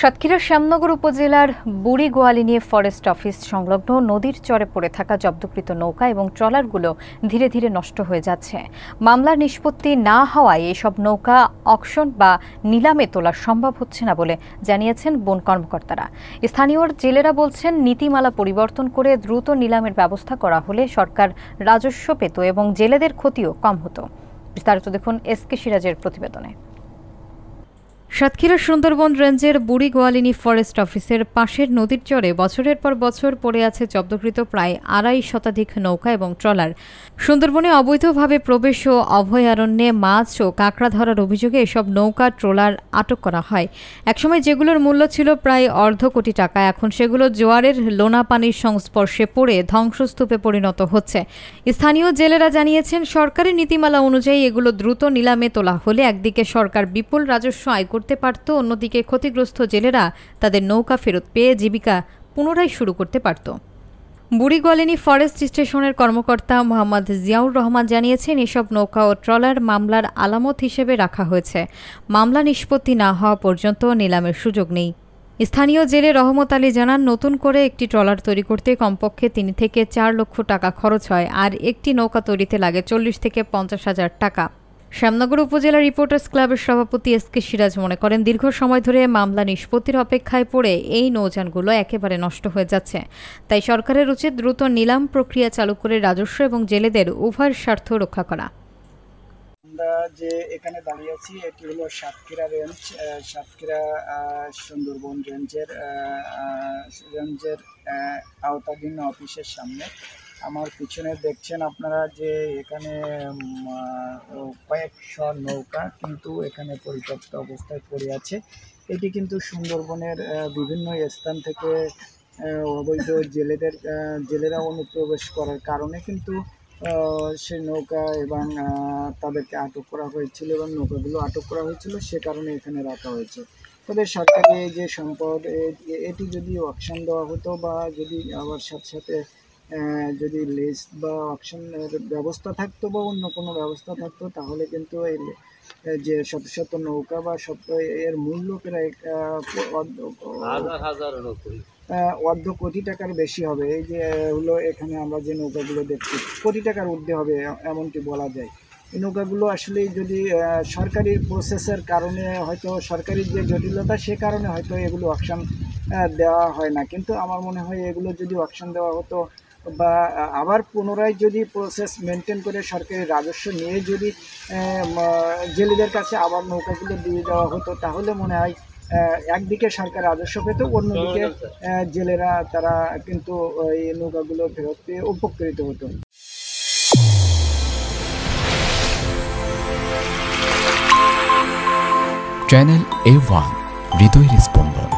সাতক্ষীরার শ্যামনগর উপজেলার Burigoalini forest office সংলগ্ন নদীর চরে পড়ে থাকা জব্দকৃত নৌকা এবং ট্রলারগুলো ধীরে ধীরে নষ্ট হয়ে যাচ্ছে। মামলার নিষ্পত্তি না হওয়ায় এসব নৌকা অকশন বা নিলামে তোলা সম্ভব হচ্ছে না বলে জানিয়েছেন বন কর্মকর্তারা। স্থানীয় জেলেরা বলছেন, নীতিমালা পরিবর্তন করে দ্রুত নিলামের ব্যবস্থা করা হলে সরকার রাজস্ব পেত এবং জেলেদের ক্ষতিও কম হতো। বিস্তারিত দেখুন এসকে সিরাজের প্রতিবেদনে। সাতক্ষীরা সুন্দরবন রেঞ্জের বুড়িগোয়ালিনী ফরেস্ট অফিসের পাশের নদীর চরে বছরের পর বছর পড়ে আছে জব্দকৃত প্রায় ২৫ শতাধিক নৌকা এবং ট্রলার। সুন্দরবনে অবৈধভাবে প্রবেশ ও অভয়ারণ্যে মাছ ও কাঁকড়া ধরার অভিযোগে এসব নৌকা ট্রলার আটক করা হয়। একসময় যেগুলোর মূল্য ছিল প্রায় $১.৫ কোটি টাকা, এখন সেগুলো জোয়ারের লোনা পানির সংস্পর্শে পড়ে ধ্বংসস্তূপে পরিণত হচ্ছে। স্থানীয় জেলেরা জানিয়েছেন, সরকারের নীতিমালা অনুযায়ী এগুলো দ্রুত নিলামে তোলা হলে একদিকে সরকার বিপুল রাজস্ব আয় করতে পারত, অন্যদিকে ক্ষতিগ্রস্ত জেলেরা তাদের নৌকা ফেরত পেয়ে জীবিকা পুনরায় শুরু করতে পারত। বুড়িগোয়ালিনী ফরেস্ট স্টেশনের কর্মকর্তা মোহাম্মদ জিয়াউর রহমান জানিয়েছেন, এসব নৌকা ও ট্রলার মামলার আলামত হিসেবে রাখা হয়েছে। মামলা নিষ্পত্তি না হওয়া পর্যন্ত নিলামের সুযোগ নেই। স্থানীয় জেলে রহমত আলী জানান, নতুন করে একটি ট্রলার তৈরি করতে কমপক্ষে ৩ থেকে ৪ লক্ষ টাকা খরচ হয়, আর একটি নৌকা তৈরিতে লাগে ৪০ থেকে ৫০ হাজার টাকা। শ্যামনগর উপজেলা রিপোর্টার্স ক্লাবের সভাপতি এসকে সিরাজ মনে করেন, দীর্ঘ সময় ধরে মামলা নিষ্পত্তির অপেক্ষায় পড়ে এই নৌযানগুলো একেবারে নষ্ট হয়ে যাচ্ছে। তাই সরকারের উচিত দ্রুত নিলাম প্রক্রিয়া চালু করে রাজস্ব এবং জেলেদের উভয়ের স্বার্থ রক্ষা করা। আমরা যে এখানে দাঁড়িয়ে আছি এটি হলো সাতক্ষীরা রেঞ্জ, সাতক্ষীরা সুন্দরবন রেঞ্জের আওতাধীন অফিসের সামনে। আমার পিছনে দেখছেন আপনারা যে এখানে কয়েকশো নৌকা কিন্তু এখানে পরিত্যক্ত অবস্থায় পড়ে আছে। এটি কিন্তু সুন্দরবনের বিভিন্ন স্থান থেকে অবৈধ জেলেরা অনুপ্রবেশ করার কারণে কিন্তু সেই নৌকা এবং তাদেরকে আটক করা হয়েছিল এবং নৌকাগুলো আটক করা হয়েছিল, সে কারণে এখানে রাখা হয়েছে। তবে সরকারি যে সম্পদ এটি যদি অকশন দেওয়া হতো বা যদি আবার সাথে সাথে যদি লিস্ট বা অকশনের ব্যবস্থা থাকতো বা অন্য কোনো ব্যবস্থা থাকতো, তাহলে কিন্তু এই যে শত শত নৌকা বা এর মূল্য প্রায় $১.৫ কোটি টাকার বেশি হবে। এই যে হলো এখানে আমরা যে নৌকাগুলো দেখছি কোটি টাকার ঊর্ধ্বে হবে এমনটি বলা যায়। এই নৌকাগুলো আসলে যদি সরকারি প্রসেসের কারণে, হয়তো সরকারি যে জটিলতা সে কারণে হয়তো এগুলো অকশন দেওয়া হয় না, কিন্তু আমার মনে হয় এগুলো যদি অকশন দেওয়া হতো বা আবার পুনরায় যদি প্রসেস মেনটেন করে সরকারি রাজস্ব নিয়ে যদি জেলেদের কাছে আবার নৌকাগুলো দিয়ে দেওয়া হতো, তাহলে মনে হয় একদিকে সরকার রাজস্ব পেত, অন্যদিকে জেলেরা তারা কিন্তু এই নৌকাগুলো ফেরত পেয়ে উপকৃত হতো। চ্যানেল A1 হৃদয়ের স্পন্দন।